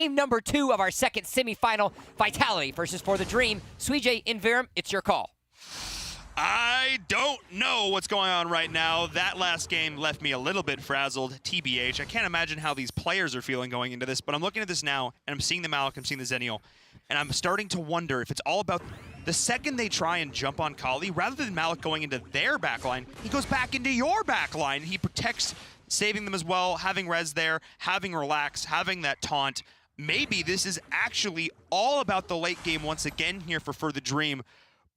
game number 2 of our second semifinal, Vitality versus For the Dream. Suijay, Inverum, it's your call. I don't know what's going on right now. That last game left me a little bit frazzled, TBH. I can't imagine how these players are feeling going into this, but I'm looking at this now, and I'm seeing the Malik, I'm seeing the Zenial, and I'm starting to wonder if it's all about the second they try and jump on Kali, rather than Malik going into their backline, he goes back into your backline. He protects, saving them as well, having Rez there, having Relax, having that taunt. Maybe this is actually all about the late game once again here for the Dream.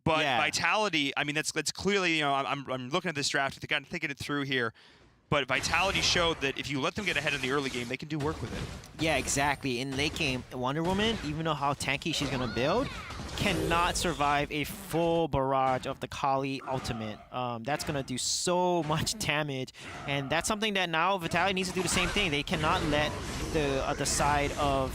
But yeah. Vitality, I mean, that's clearly, you know, I'm looking at this draft, I'm thinking it through here. But Vitality showed that if you let them get ahead in the early game, they can do work with it. Yeah, exactly. In late game, Wonder Woman, even though how tanky she's going to build, cannot survive a full barrage of the Kali ultimate. That's going to do so much damage. And that's something that now Vitality needs to do the same thing. They cannot let the side of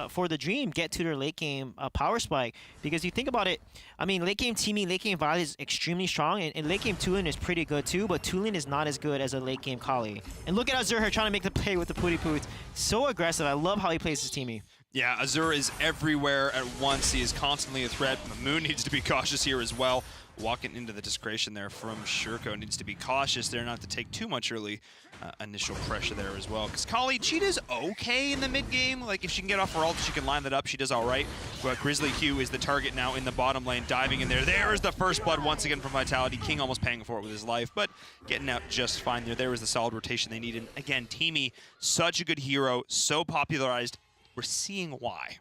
For the Dream get to their late game power spike, because you think about it, I mean, late game teaming, late game Violet is extremely strong, and late game Tulin is pretty good too, but Tulin is not as good as a late game Kali. And look at Azure trying to make the play with the Pooty Poots. So aggressive. I love how he plays his teaming. Yeah, Azure is everywhere at once. He is constantly a threat. Moon needs to be cautious here as well. Walking into the discretion there from Shurko, needs to be cautious there not to take too much early initial pressure there as well. Because Kali, she does okay in the mid game. Like, if she can get off her ult, she can line that up, she does all right. But Grizzly Q is the target now in the bottom lane, diving in there. There's the first blood once again from Vitality. King almost paying for it with his life, but getting out just fine there. There was the solid rotation they needed. Again, Teamy, such a good hero, so popularized. We're seeing why.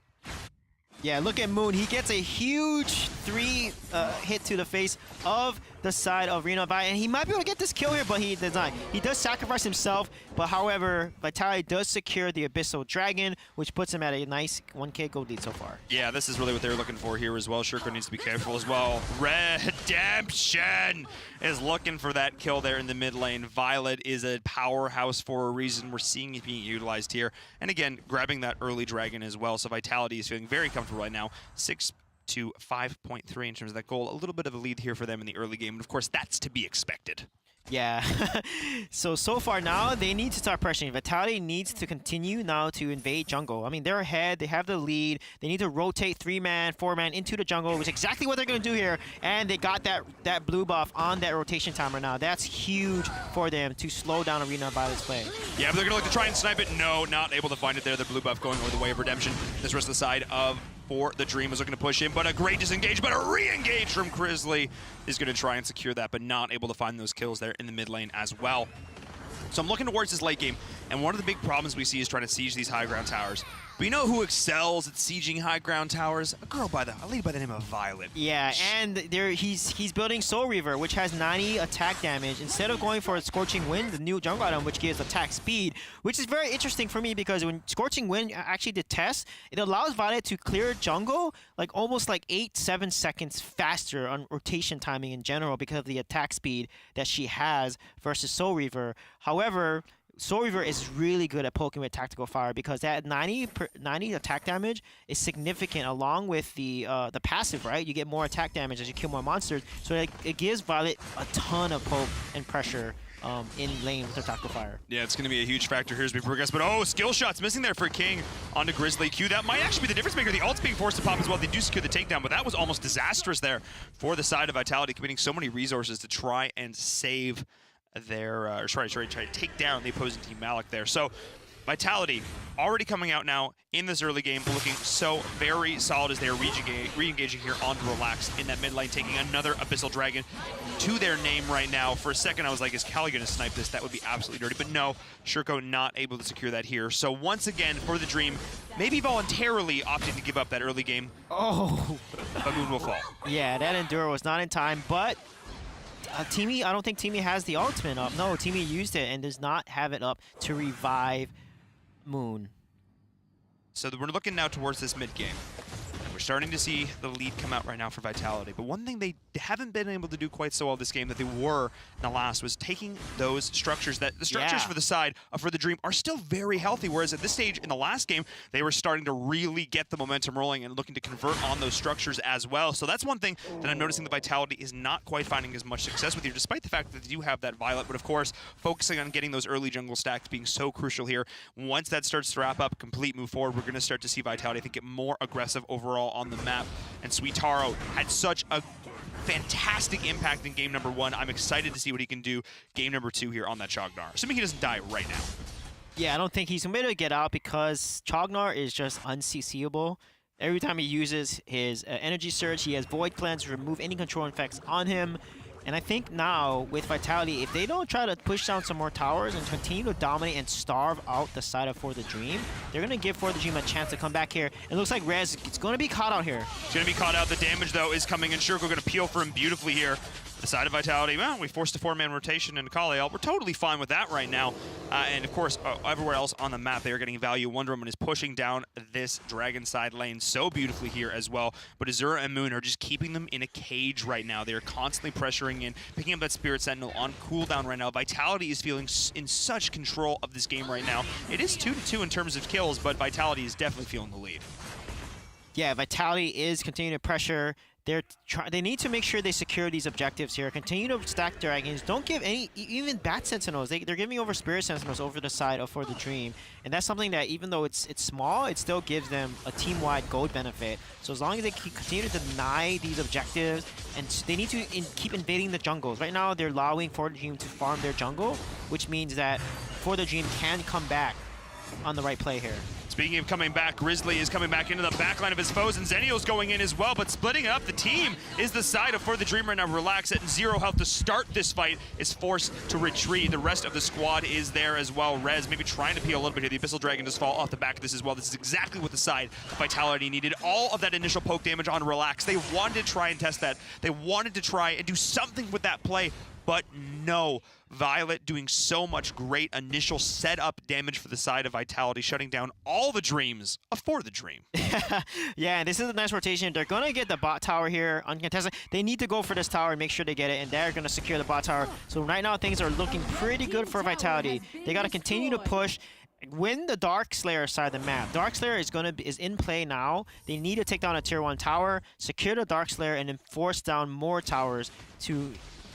Yeah, look at Moon. He gets a huge 3 hit to the face of the side of Reno Vi, and he might be able to get this kill here, but he does not. He does sacrifice himself, but however, Vitality does secure the Abyssal Dragon, which puts him at a nice 1k gold lead so far. Yeah, this is really what they were looking for here as well. Shurko needs to be careful as well. Redemption is looking for that kill there in the mid lane. Violet is a powerhouse for a reason. We're seeing it being utilized here. And again, grabbing that early dragon as well. So Vitality is feeling very comfortable right now. 6 to 5.3 in terms of that goal. A little bit of a lead here for them in the early game, and of course that's to be expected. Yeah, so far now, they need to start pressuring. Vitality needs to continue now to invade jungle. I mean, they're ahead, they have the lead. They need to rotate 3-man, 4-man into the jungle, which is exactly what they're going to do here. And they got that blue buff on that rotation timer now. That's huge for them to slow down Arena Violet's play. Yeah, but they're going to look to try and snipe it. No, not able to find it there. The blue buff going over the way of Redemption. This rest of the side of For the Dream is looking to push in, but a great disengage, but a re-engage from Grizzly is going to try and secure that, but not able to find those kills there in the mid lane as well. So I'm looking towards this late game, and one of the big problems we see is trying to siege these high ground towers. But you know who excels at sieging high ground towers? A lady by the name of Violet. Yeah, and he's building Soul Reaver, which has 90 attack damage. Instead of going for a Scorching Wind, the new jungle item, which gives attack speed, which is very interesting for me because when Scorching Wind actually did test, it allows Violet to clear jungle like almost like 8-7 seconds faster on rotation timing in general because of the attack speed that she has versus Soul Reaver. However, Soul Reaver is really good at poking with Tactical Fire because that 90 attack damage is significant along with the passive, right? You get more attack damage as you kill more monsters, so it gives Violet a ton of poke and pressure in lane with their Tactical Fire. Yeah, it's going to be a huge factor here as we progress, but oh, skill shots missing there for King onto Grizzly Q. That might actually be the difference maker. The ult's being forced to pop as well. They do secure the takedown, but that was almost disastrous there for the side of Vitality, committing so many resources to try and save their, try to take down the opposing team Malik there. So Vitality already coming out now in this early game, looking so very solid as they are re-engaging here onto Relax in that mid lane, taking another Abyssal Dragon to their name right now. For a second, I was like, is Kali going to snipe this? That would be absolutely dirty. But no, Shurko not able to secure that here. So once again, For the Dream, maybe voluntarily opting to give up that early game. Oh! But Moon will fall. Yeah, that Enduro was not in time, but Teamy, I don't think Teamy has the ultimate up. No, Teamy used it and does not have it up to revive Moon. So we're looking now towards this mid game. we're starting to see the lead come out right now for Vitality. But one thing they haven't been able to do quite so well this game that they were in the last was taking those structures. That the structures for the side for the Dream are still very healthy, whereas at this stage in the last game, they were starting to really get the momentum rolling and looking to convert on those structures as well. So that's one thing that I'm noticing the Vitality is not quite finding as much success with here, despite the fact that they do have that Violet. But of course, focusing on getting those early jungle stacks being so crucial here. Once that starts to wrap up, complete move forward, we're going to start to see Vitality, I think, get more aggressive overall on the map. And Sweet Taro had such a fantastic impact in game number 1. I'm excited to see what he can do game number 2 here on that Chognar, assuming he doesn't die right now. Yeah, I don't think he's going to be able to get out because Chognar is just unCCable. Every time he uses his energy surge, he has Void Cleanse to remove any control effects on him. And I think now, with Vitality, if they don't try to push down some more towers and continue to dominate and starve out the side of For the Dream, they're going to give For the Dream a chance to come back here. It looks like Rez is going to be caught out here. He's going to be caught out. The damage, though, is coming in. Shuriko going to peel for him beautifully here. The side of Vitality, well, we forced a 4-man rotation into Kaliel. We're totally fine with that right now. And of course, everywhere else on the map, they are getting value. Wonder Woman is pushing down this Dragon side lane so beautifully here as well. But Azura and Moon are just keeping them in a cage right now. They are constantly pressuring in, picking up that Spirit Sentinel on cooldown right now. Vitality is feeling in such control of this game right now. It is 2-2 in terms of kills, but Vitality is definitely feeling the lead. Yeah, Vitality is continuing to pressure. They need to make sure they secure these objectives here. Continue to stack dragons. Don't give any, even Bat Sentinels. They're giving over Spirit Sentinels over the side of For the Dream. And that's something that, even though it's small, it still gives them a team-wide gold benefit. So as long as they continue to deny these objectives, and they need to keep invading the jungles. Right now, they're allowing For the Dream to farm their jungle, which means that For the Dream can come back on the right play here. Speaking of coming back, Grizzly is coming back into the backline of his foes, and Zenio's going in as well, but splitting it up, the team is the side of For the Dream right now. Relax at 0 health to start this fight, is forced to retreat. The rest of the squad is there as well. Rez maybe trying to peel a little bit here. The Abyssal Dragon does fall off the back of this as well. This is exactly what the side of Vitality needed. All of that initial poke damage on Relax. They wanted to try and test that. They wanted to try and do something with that play, but no. Violet doing so much great initial setup damage for the side of Vitality, shutting down all the dreams of For the Dream. Yeah, and this is a nice rotation. They're going to get the bot tower here uncontested. They need to go for this tower and make sure they get it, and they're going to secure the bot tower. So right now, things are looking pretty good for Vitality. They got to continue to push. Win the Dark Slayer side of the map. Dark Slayer is in play now. They need to take down a tier 1 tower, secure the Dark Slayer, and then force down more towers to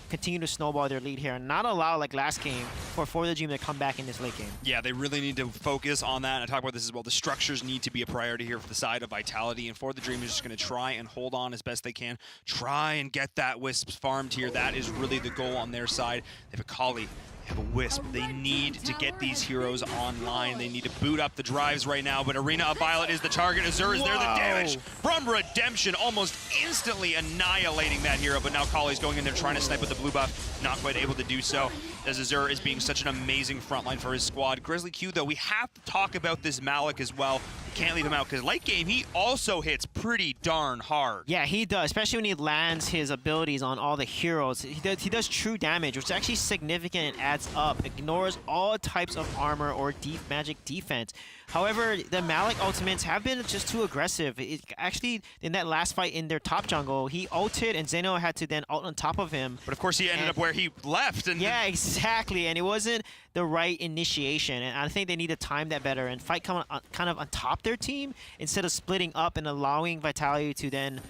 continue to snowball their lead here and not allow, like last game, for the Dream to come back in this late game. Yeah, they really need to focus on that. I talked about this as well. The structures need to be a priority here for the side of Vitality, and For the Dream is just going to try and hold on as best they can. Try and get that Wisps farmed here. That is really the goal on their side. They have a Kali. They have a Wisp. They need to get these heroes online. They need to boot up the drives right now, but Arena of Violet is the target. Azur is there. The damage from Redemption almost instantly annihilating that hero, but now Kali's going in there trying to snipe with the blue buff. Not quite able to do so, as Azur is being such an amazing frontline for his squad. Grizzly Q, though, we have to talk about this Malik as well. We can't leave him out, because late game, he also hits pretty darn hard. Yeah, he does, especially when he lands his abilities on all the heroes. He does true damage, which is actually significant and adds up. Ignores all types of armor or magic defense. However, the Malik ultimates have been just too aggressive. Actually, in that last fight in their top jungle, he ulted and Zeno had to then ult on top of him. But of course, he ended up where he left. And yeah, exactly. And it wasn't the right initiation. And I think they need to time that better and fight kind of on top their team instead of splitting up and allowing Vitality to then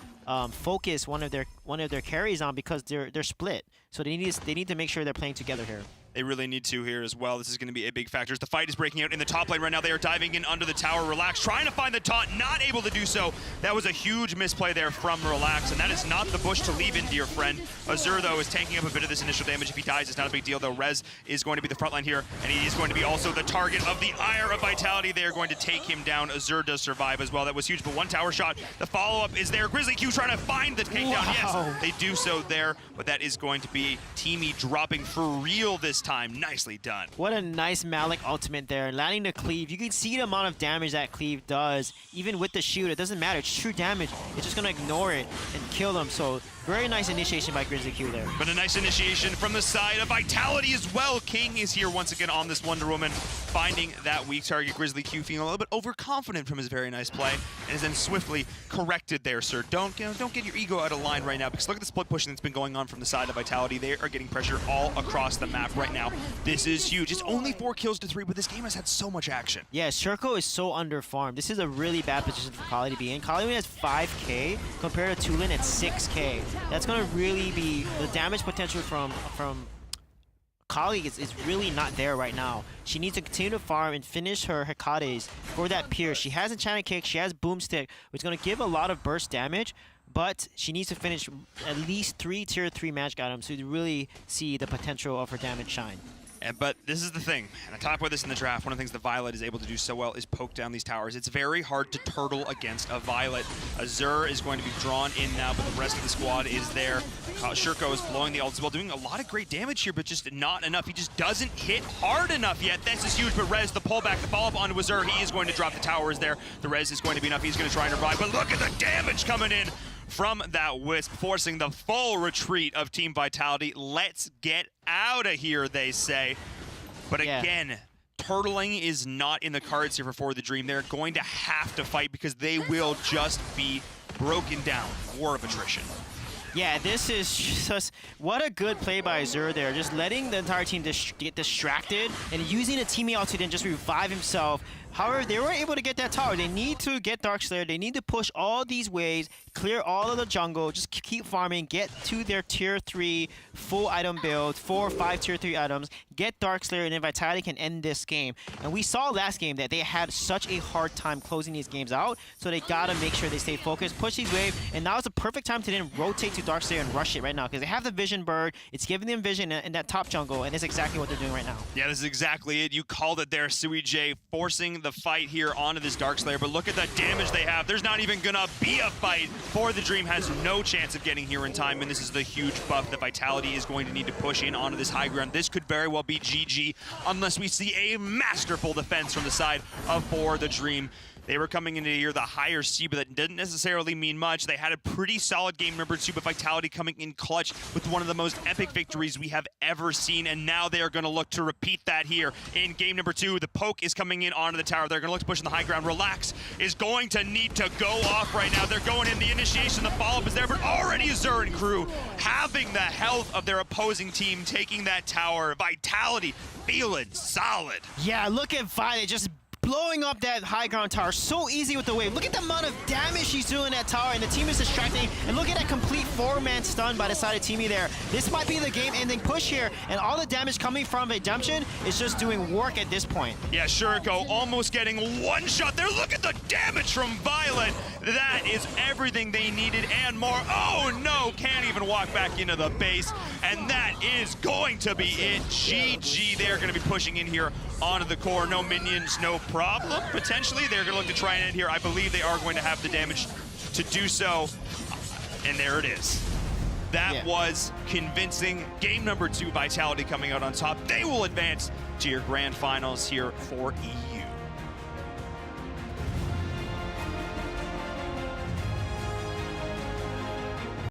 focus one of their carries on, because they're split. So they need to make sure they're playing together here. They really need to here as well. This is going to be a big factor. As the fight is breaking out in the top lane right now. They are diving in under the tower. Relax, trying to find the taunt, not able to do so. That was a huge misplay there from Relax, and that is not the bush to leave in, dear friend. Azur, though, is tanking up a bit of this initial damage. If he dies, it's not a big deal, though. Rez is going to be the front line here, and he is going to be also the target of the Ire of Vitality. They are going to take him down. Azur does survive as well. That was huge, but one tower shot. The follow-up is there. Grizzly Q trying to find the takedown. Yes, they do so there, but that is going to be Teamy dropping for real this first time. Nicely done. What a nice Malik ultimate there, landing the cleave. You can see the amount of damage that cleave does. Even with the shield, it doesn't matter. It's true damage. It's just going to ignore it and kill them. So very nice initiation by Grizzly Q there. But a nice initiation from the side of Vitality as well. King is here once again on this Wonder Woman, finding that weak target. Grizzly Q feeling a little bit overconfident from his very nice play, and is then swiftly corrected there, sir. Don't get your ego out of line right now, because look at the split pushing that's been going on from the side of Vitality. They are getting pressure all across the map right now. This is huge. It's only 4 kills to 3, but this game has had so much action. Yeah, Shurko is so underfarmed. This is a really bad position for Kali to be in. Kali has 5k compared to Tulin at 6k. That's going to really be the damage potential from Kali is really not there right now. She needs to continue to farm and finish her Hekates for that Pierce. She has Enchanted Kick, she has Boomstick, which is going to give a lot of burst damage, but she needs to finish at least 3 tier 3 magic items to really see the potential of her damage shine. But this is the thing, and I talked about this in the draft, one of the things that Violet is able to do so well is poke down these towers. It's very hard to turtle against a Violet. Azur is going to be drawn in now, but the rest of the squad is there. Shurko is blowing the ult as well, doing a lot of great damage here, but just not enough. He just doesn't hit hard enough yet. This is huge, but Rez, the pullback, the follow-up onto Azur, he is going to drop the towers there. The Rez is going to be enough. He's going to try and revive, but look at the damage coming in from that Wisp, forcing the full retreat of Team Vitality. Let's get out of here, they say. But again, turtling is not in the cards here for the Dream. They're going to have to fight because they will just be broken down. War of attrition. Yeah, this is just, what a good play by Azur there. Just letting the entire team get distracted and using a teammate out to then just revive himself. However, they weren't able to get that tower. They need to get Darkslayer. They need to push all these waves, clear all of the jungle, just keep farming, get to their tier 3 full item build, 4 or 5 tier 3 items, get Darkslayer, and then Vitality can end this game. And we saw last game that they had such a hard time closing these games out, so they gotta make sure they stay focused, push these waves, and now is the perfect time to then rotate to Darkslayer and rush it right now, because they have the Vision Bird, it's giving them vision in that top jungle, and that's exactly what they're doing right now. Yeah, this is exactly it. You called it there, Suijay, forcing the fight here onto this Darkslayer, but look at the damage they have. There's not even gonna be a fight. For the Dream has no chance of getting here in time, and this is the huge buff that Vitality is going to need to push in onto this high ground. This could very well be GG unless we see a masterful defense from the side of For the Dream. They were coming into here the higher seed, but that didn't necessarily mean much. They had a pretty solid game number 2, but Vitality coming in clutch with one of the most epic victories we have ever seen, and now they are going to look to repeat that here in game number 2. The poke is coming in onto the tower. They're going to look to push in the high ground. Relax is going to need to go off right now. They're going in. The initiation, the follow-up is there, but already Azur and crew having the health of their opposing team, taking that tower. Vitality feeling solid. Yeah, look at Violet just blowing up that high ground tower so easy with the wave. Look at the amount of damage she's doing that tower, and the team is distracting. And look at that complete 4-man stun by the side of Teamy there. This might be the game-ending push here, and all the damage coming from Redemption is just doing work at this point. Yeah, Shuriko almost getting one shot there. Look at the damage from Violet. That is everything they needed and more. Oh no, can't even walk back into the base, and that is going to be it. GG, they're going to be pushing in here onto the core. No minions, no problem. Potentially, they're going to look to try and end here. I believe they are going to have the damage to do so. And there it is. That was convincing. Game number 2, Vitality coming out on top. They will advance to your grand finals here for